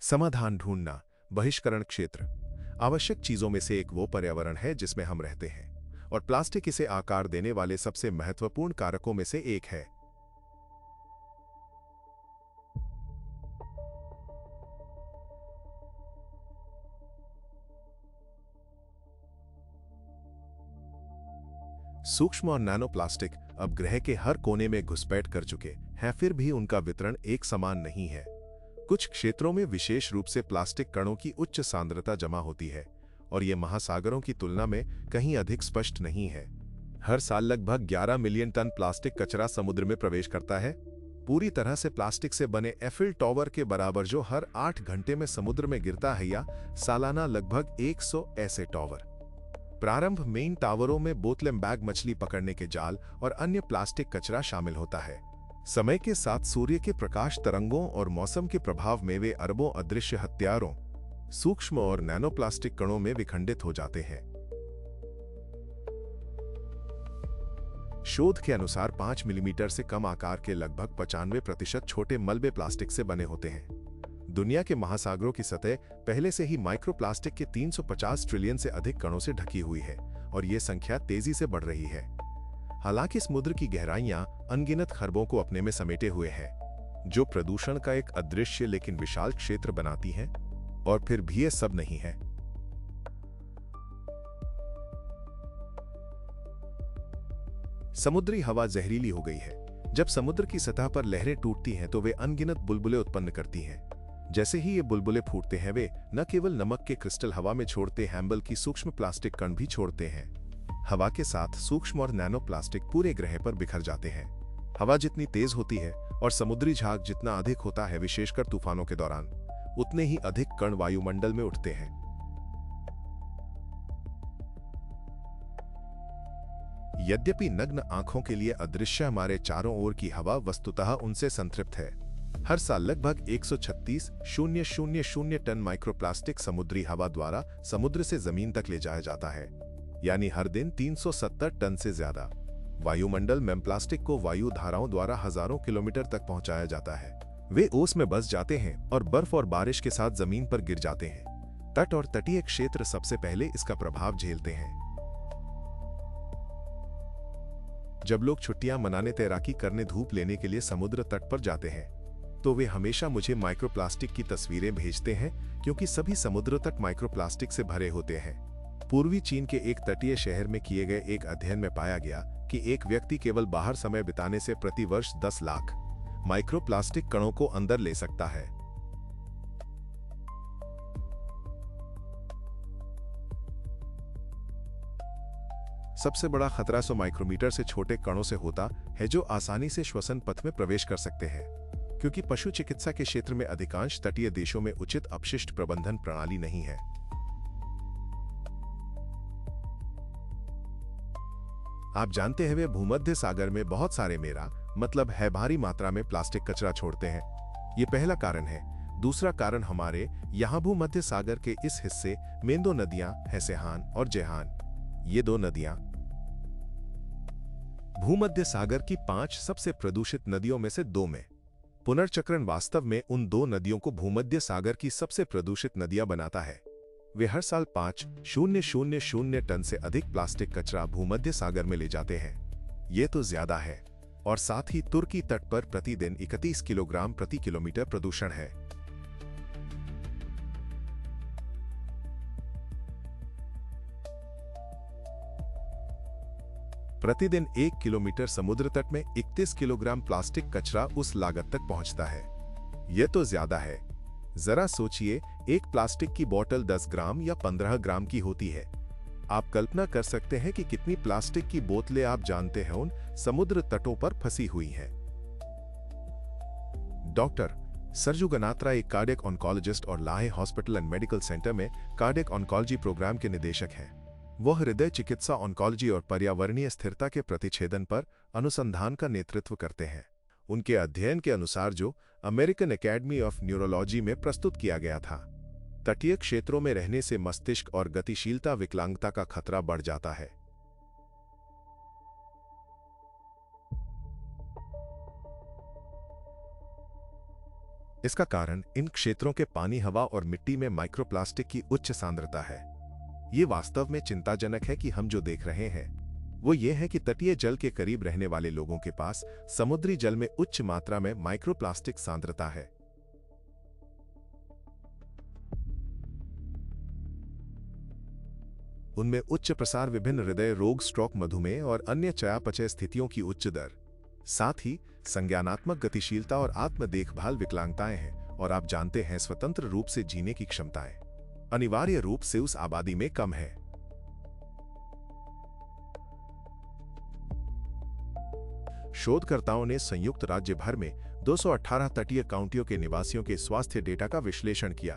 समाधान ढूंढना। बहिष्करण क्षेत्र आवश्यक चीजों में से एक वो पर्यावरण है जिसमें हम रहते हैं, और प्लास्टिक इसे आकार देने वाले सबसे महत्वपूर्ण कारकों में से एक है। सूक्ष्म और नैनो प्लास्टिक अब ग्रह के हर कोने में घुसपैठ कर चुके हैं, फिर भी उनका वितरण एक समान नहीं है। कुछ क्षेत्रों में विशेष रूप से प्लास्टिक कणों की उच्च सांद्रता जमा होती है, और ये महासागरों की तुलना में कहीं अधिक स्पष्ट नहीं है। हर साल लगभग 11 मिलियन टन प्लास्टिक कचरा समुद्र में प्रवेश करता है, पूरी तरह से प्लास्टिक से बने एफिल टॉवर के बराबर, जो हर 8 घंटे में समुद्र में गिरता है, या सालाना लगभग 100 ऐसे टॉवर। प्रारंभ में इन टावरों में बोतलें, बैग, मछली पकड़ने के जाल और अन्य प्लास्टिक कचरा शामिल होता है। समय के साथ सूर्य के प्रकाश तरंगों और मौसम के प्रभाव में वे अरबों अदृश्य हत्यारों, सूक्ष्म और नैनो प्लास्टिक कणों में विखंडित हो जाते हैं। शोध के अनुसार 5 मिलीमीटर से कम आकार के लगभग 95% छोटे मलबे प्लास्टिक से बने होते हैं। दुनिया के महासागरों की सतह पहले से ही माइक्रोप्लास्टिक के 350 ट्रिलियन से अधिक कणों से ढकी हुई है, और यह संख्या तेजी से बढ़ रही है। हालांकि समुद्र की गहराइयां अनगिनत खरबों को अपने में समेटे हुए हैं, जो प्रदूषण का एक अदृश्य लेकिन विशाल क्षेत्र बनाती हैं, और फिर भी यह सब नहीं है। समुद्री हवा जहरीली हो गई है। जब समुद्र की सतह पर लहरें टूटती हैं तो वे अनगिनत बुलबुले उत्पन्न करती हैं। जैसे ही ये बुलबुले फूटते हैं, वे न केवल नमक के क्रिस्टल हवा में छोड़ते हैं, बल्कि सूक्ष्म प्लास्टिक कण भी छोड़ते हैं। हवा के साथ सूक्ष्म और नैनो प्लास्टिक पूरे ग्रह पर बिखर जाते हैं। हवा जितनी तेज होती है और समुद्री झाग जितना अधिक होता है, विशेषकर तूफानों के दौरान, उतने ही अधिक कण वायुमंडल में उठते हैं। यद्यपि नग्न आंखों के लिए अदृश्य हमारे चारों ओर की हवा वस्तुतः उनसे संतृप्त है। हर साल लगभग 136,000 टन माइक्रोप्लास्टिक समुद्री हवा द्वारा समुद्र से जमीन तक ले जाया जाता है, यानी हर दिन 370 टन से ज्यादा। वायुमंडल में प्लास्टिक को वायु धाराओं द्वारा हजारों किलोमीटर तक पहुंचाया जाता है। वे ओस में बस जाते हैं और बर्फ और बारिश के साथ जमीन पर गिर जाते हैं। तट और तटीय क्षेत्र सबसे पहले इसका प्रभाव झेलते हैं। जब लोग छुट्टियां मनाने, तैराकी करने, धूप लेने के लिए समुद्र तट पर जाते हैं, तो वे हमेशा मुझे माइक्रोप्लास्टिक की तस्वीरें भेजते हैं, क्योंकि सभी समुद्र तट माइक्रोप्लास्टिक से भरे होते हैं। पूर्वी चीन के एक तटीय शहर में किए गए एक अध्ययन में पाया गया कि एक व्यक्ति केवल बाहर समय बिताने से प्रति वर्ष 10 लाख माइक्रोप्लास्टिक कणों को अंदर ले सकता है। सबसे बड़ा खतरा 100 माइक्रोमीटर से छोटे कणों से होता है, जो आसानी से श्वसन पथ में प्रवेश कर सकते हैं। क्योंकि पशु चिकित्सा के क्षेत्र में अधिकांश तटीय देशों में उचित अपशिष्ट प्रबंधन प्रणाली नहीं है। आप जानते हैं, वे भूमध्य सागर में बहुत सारे, मेरा मतलब है भारी मात्रा में प्लास्टिक कचरा छोड़ते हैं। ये पहला कारण है। दूसरा कारण, हमारे यहाँ भूमध्य सागर के इस हिस्से में 2 नदियां हैं, सेहान और जेहान। ये 2 नदियां भूमध्य सागर की 5 सबसे प्रदूषित नदियों में से 2 में। पुनर्चक्रण वास्तव में उन 2 नदियों को भूमध्य सागर की सबसे प्रदूषित नदियां बनाता है। वे हर साल 5,000 टन से अधिक प्लास्टिक कचरा भूमध्य सागर में ले जाते हैं। ये तो ज्यादा है। और साथ ही तुर्की तट पर प्रतिदिन 31 किलोग्राम प्रति किलोमीटर प्रदूषण है। प्रतिदिन 1 किलोमीटर समुद्र तट में 31 किलोग्राम प्लास्टिक कचरा उस लागत तक पहुंचता है। यह तो ज्यादा है। जरा सोचिए, एक प्लास्टिक की बोतल 10 ग्राम या 15 ग्राम की होती है। आप कल्पना कर सकते हैं कि कितनी प्लास्टिक की बोतलें आप जानते हैं उन समुद्र तटों पर फंसी हुई हैं। डॉक्टर सरजू गनात्रा एक कार्डियक ऑन्कोलॉजिस्ट और लाहे हॉस्पिटल एंड मेडिकल सेंटर में कार्डियक ऑन्कोलॉजी प्रोग्राम के निदेशक हैं। वह हृदय चिकित्सा, ऑन्कोलॉजी और पर्यावरणीय स्थिरता के प्रतिच्छेदन पर अनुसंधान का नेतृत्व करते हैं। उनके अध्ययन के अनुसार, जो अमेरिकन एकेडमी ऑफ न्यूरोलॉजी में प्रस्तुत किया गया था, तटीय क्षेत्रों में रहने से मस्तिष्क और गतिशीलता विकलांगता का खतरा बढ़ जाता है। इसका कारण इन क्षेत्रों के पानी, हवा और मिट्टी में माइक्रोप्लास्टिक की उच्च सांद्रता है। ये वास्तव में चिंताजनक है कि हम जो देख रहे हैं वो ये है कि तटीय जल के करीब रहने वाले लोगों के पास समुद्री जल में उच्च मात्रा में माइक्रोप्लास्टिक सांद्रता है। उनमें उच्च प्रसार, विभिन्न हृदय रोग, स्ट्रोक, मधुमेह और अन्य चयापचय स्थितियों की उच्च दर, साथ ही संज्ञानात्मक गतिशीलता और आत्म देखभाल विकलांगताएं हैं। और आप जानते हैं, स्वतंत्र रूप से जीने की क्षमताएं अनिवार्य रूप से उस आबादी में कम है। शोधकर्ताओं ने संयुक्त राज्य भर में 218 तटीय काउंटियों के निवासियों के स्वास्थ्य डेटा का विश्लेषण किया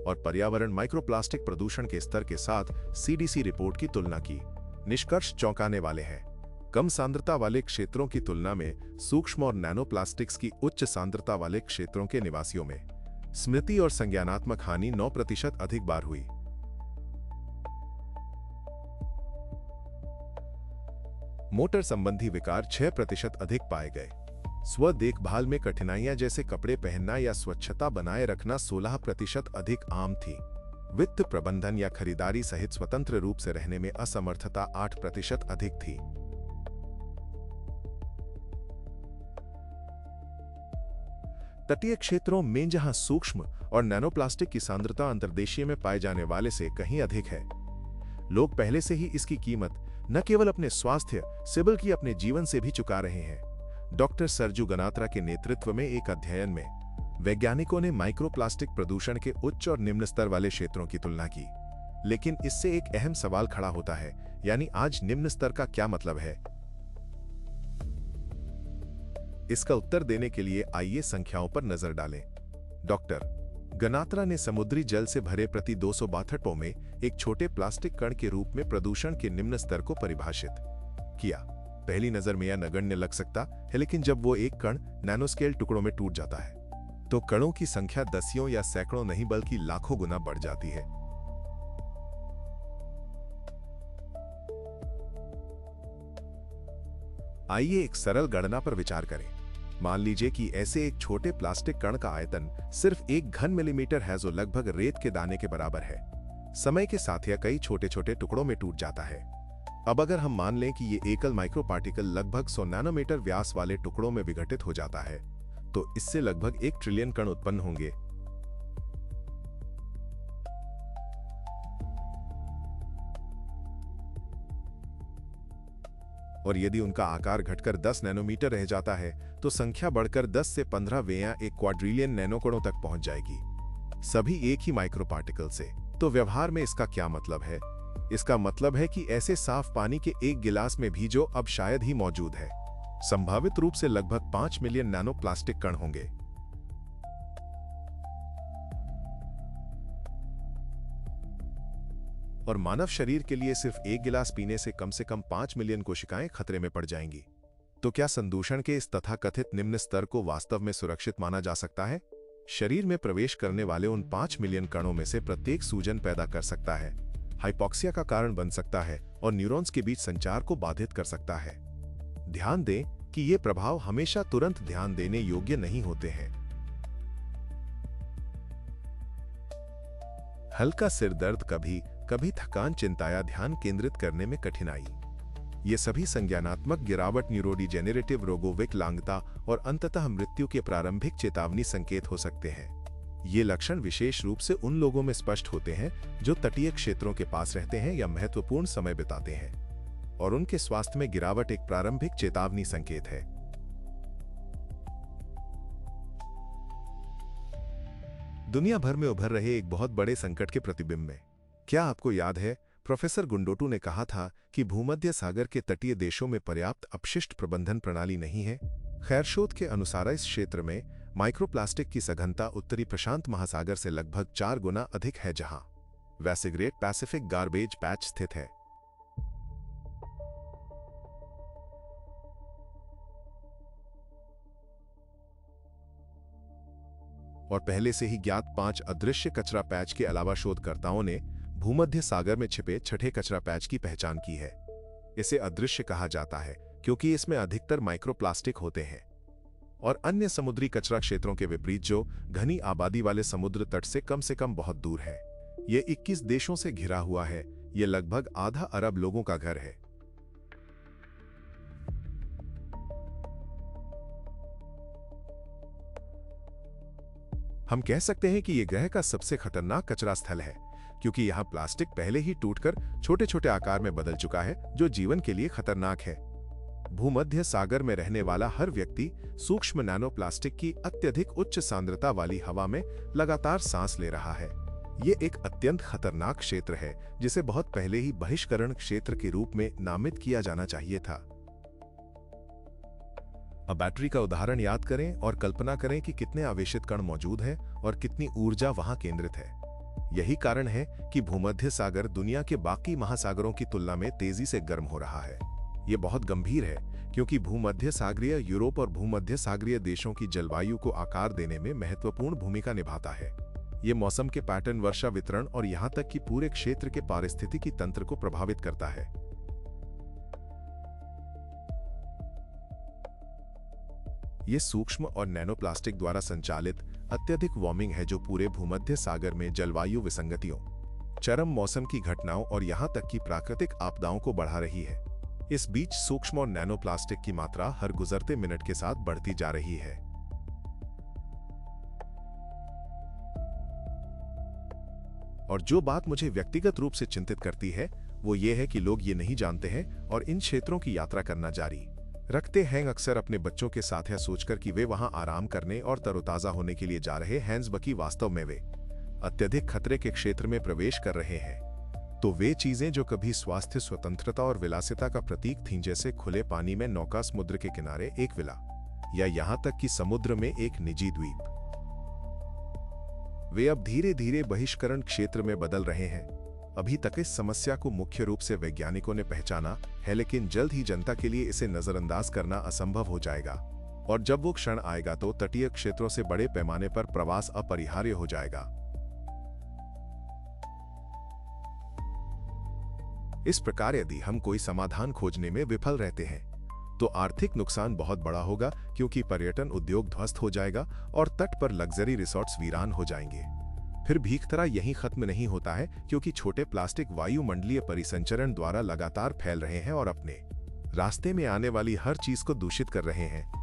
और पर्यावरण माइक्रोप्लास्टिक प्रदूषण के स्तर के साथ सीडीसी रिपोर्ट की तुलना की। निष्कर्ष चौंकाने वाले हैं। कम सांद्रता वाले क्षेत्रों की तुलना में सूक्ष्म और नैनोप्लास्टिक्स की उच्च सांद्रता वाले क्षेत्रों के निवासियों में स्मृति और संज्ञानात्मक हानि 9% अधिक बार हुई। मोटर संबंधी विकार 6% अधिक पाए गए। स्व देखभाल में कठिनाइयां जैसे कपड़े पहनना या स्वच्छता बनाए रखना 16% अधिक आम थी। वित्त प्रबंधन या खरीदारी सहित स्वतंत्र रूप से रहने में असमर्थता 8% अधिक थी। तटीय क्षेत्रों में जहां सूक्ष्म और नैनोप्लास्टिक की सांद्रता अंतर्देशीय में पाए जाने वाले से कहीं अधिक है, लोग पहले से ही इसकी कीमत न केवल अपने स्वास्थ्य से बल्कि अपने जीवन से भी चुका रहे हैं। डॉक्टर सरजू गनात्रा के नेतृत्व में एक अध्ययन में वैज्ञानिकों ने माइक्रोप्लास्टिक प्रदूषण के उच्च और निम्न स्तर वाले क्षेत्रों की तुलना की। लेकिन इससे एक अहम सवाल खड़ा होता है, यानी आज निम्न स्तर का क्या मतलब है? इसका उत्तर देने के लिए आइए संख्याओं पर नजर डालें। डॉक्टर गनात्रा ने समुद्री जल से भरे प्रति 262 में एक छोटे प्लास्टिक कण के रूप में प्रदूषण के निम्न स्तर को परिभाषित किया। पहली नजर में यह नगण्य लग सकता है, लेकिन जब वो एक कण नैनोस्केल टुकड़ों में टूट जाता है तो कणों की संख्या दसियों या सैकड़ों नहीं बल्कि लाखों गुना बढ़ जाती है। आइए एक सरल गणना पर विचार करें। मान लीजिए कि ऐसे एक छोटे प्लास्टिक कण का आयतन सिर्फ 1 घन मिलीमीटर है, जो लगभग रेत के दाने के बराबर है। समय के साथ यह कई छोटे छोटे टुकड़ों में टूट जाता है। अब अगर हम मान लें कि ये एकल माइक्रोपार्टिकल लगभग 100 नैनोमीटर व्यास वाले टुकड़ों में विघटित हो जाता है, तो इससे लगभग 1 ट्रिलियन कण उत्पन्न होंगे। और यदि उनका आकार घटकर 10 नैनोमीटर रह जाता है तो संख्या बढ़कर 10 से 15 या 1 क्वाड्रिलियन नैनोकणों तक पहुंच जाएगी, सभी एक ही माइक्रोपार्टिकल से। तो व्यवहार में इसका क्या मतलब है? इसका मतलब है कि ऐसे साफ पानी के एक गिलास में भी, जो अब शायद ही मौजूद है, संभावित रूप से लगभग 5 मिलियन नैनो प्लास्टिक कण होंगे। और मानव शरीर के लिए सिर्फ एक गिलास पीने से कम 5 मिलियन कोशिकाएं खतरे में पड़ जाएंगी। तो क्या संदूषण के इस तथाकथित निम्न स्तर को वास्तव में सुरक्षित माना जा सकता है? शरीर में प्रवेश करने वाले उन 5 मिलियन कणों में से प्रत्येक सूजन पैदा कर सकता है, हाइपोक्सिया का कारण बन सकता है और न्यूरॉन्स के बीच संचार को बाधित कर सकता है। ध्यान दें कि ये प्रभाव हमेशा तुरंत ध्यान देने योग्य नहीं होते हैं। हल्का सिर दर्द, कभी थकान, चिंता या ध्यान केंद्रित करने में कठिनाई, ये सभी संज्ञानात्मक गिरावट, न्यूरोडिजेनरेटिव रोगों, विकलांगता और अंततः मृत्यु के प्रारंभिक चेतावनी संकेत हो सकते हैं। ये लक्षण विशेष रूप से उन लोगों में स्पष्ट होते हैं जो तटीय क्षेत्रों के पास रहते हैं या महत्वपूर्ण समय बिताते हैं, और उनके स्वास्थ्य में गिरावट एक प्रारंभिक चेतावनी संकेत है। दुनिया भर में उभर रहे एक बहुत बड़े संकट के प्रतिबिंब में, क्या आपको याद है प्रोफेसर गुंडोटू ने कहा था कि भूमध्य सागर के तटीय देशों में पर्याप्त अपशिष्ट प्रबंधन प्रणाली नहीं है? खैर, शोध के अनुसार इस क्षेत्र में माइक्रोप्लास्टिक की सघनता उत्तरी प्रशांत महासागर से लगभग 4 गुना अधिक है, जहां वैसेग्रेट पैसिफिक गार्बेज पैच स्थित है। और पहले से ही ज्ञात 5 अदृश्य कचरा पैच के अलावा शोधकर्ताओं ने भूमध्य सागर में छिपे छठे कचरा पैच की पहचान की है। इसे अदृश्य कहा जाता है क्योंकि इसमें अधिकतर माइक्रोप्लास्टिक होते हैं। और अन्य समुद्री कचरा क्षेत्रों के विपरीत जो घनी आबादी वाले समुद्र तट से कम बहुत दूर है। ये 21 देशों से घिरा हुआ है। ये लगभग आधा अरब लोगों का घर है। हम कह सकते हैं कि यह ग्रह का सबसे खतरनाक कचरा स्थल है, क्योंकि यहां प्लास्टिक पहले ही टूटकर छोटे छोटे आकार में बदल चुका है, जो जीवन के लिए खतरनाक है। भूमध्य सागर में रहने वाला हर व्यक्ति सूक्ष्म नैनो प्लास्टिक की अत्यधिक उच्च सांद्रता वाली हवा में लगातार सांस ले रहा है। ये एक अत्यंत खतरनाक क्षेत्र है, जिसे बहुत पहले ही बहिष्करण क्षेत्र के रूप में नामित किया जाना चाहिए था। अब बैटरी का उदाहरण याद करें और कल्पना करें कि कितने आवेशित कण मौजूद हैं और कितनी ऊर्जा वहां केंद्रित है। यही कारण है कि भूमध्य सागर दुनिया के बाकी महासागरों की तुलना में तेजी से गर्म हो रहा है। ये बहुत गंभीर है, क्योंकि भूमध्य सागरीय यूरोप और भूमध्य सागरीय देशों की जलवायु को आकार देने में महत्वपूर्ण भूमिका निभाता है। ये मौसम के पैटर्न, वर्षा वितरण और यहां तक कि पूरे क्षेत्र के पारिस्थितिकी तंत्र को प्रभावित करता है। ये सूक्ष्म और नैनो प्लास्टिक द्वारा संचालित अत्यधिक वार्मिंग है, जो पूरे भूमध्य सागर में जलवायु विसंगतियों, चरम मौसम की घटनाओं और यहां तक कि प्राकृतिक आपदाओं को बढ़ा रही है। इस बीच सूक्ष्म और नैनो प्लास्टिक की मात्रा हर गुजरते मिनट के साथ बढ़ती जा रही है। और जो बात मुझे व्यक्तिगत रूप से चिंतित करती है, वो ये है कि लोग ये नहीं जानते हैं और इन क्षेत्रों की यात्रा करना जारी रखते हैं, अक्सर अपने बच्चों के साथ, यह सोचकर कि वे वहां आराम करने और तरोताजा होने के लिए जा रहे हैं, बल्कि वास्तव में वे अत्यधिक खतरे के क्षेत्र में प्रवेश कर रहे हैं। तो वे चीजें जो कभी स्वास्थ्य, स्वतंत्रता और विलासिता का प्रतीक थीं, जैसे खुले पानी में नौका, समुद्र के किनारे एक विला, या यहां तक कि समुद्र में एक निजी द्वीप, वे अब धीरे धीरे बहिष्करण क्षेत्र में बदल रहे हैं। अभी तक इस समस्या को मुख्य रूप से वैज्ञानिकों ने पहचाना है, लेकिन जल्द ही जनता के लिए इसे नजरअंदाज करना असंभव हो जाएगा। और जब वो क्षण आएगा तो तटीय क्षेत्रों से बड़े पैमाने पर प्रवास अपरिहार्य हो जाएगा। इस प्रकार यदि हम कोई समाधान खोजने में विफल रहते हैं, तो आर्थिक नुकसान बहुत बड़ा होगा, क्योंकि पर्यटन उद्योग ध्वस्त हो जाएगा और तट पर लग्जरी रिसोर्ट्स वीरान हो जाएंगे। फिर भीखतरा यहीं खत्म नहीं होता है, क्योंकि छोटे प्लास्टिक वायुमंडलीय परिसंचरण द्वारा लगातार फैल रहे हैं और अपने रास्ते में आने वाली हर चीज को दूषित कर रहे हैं।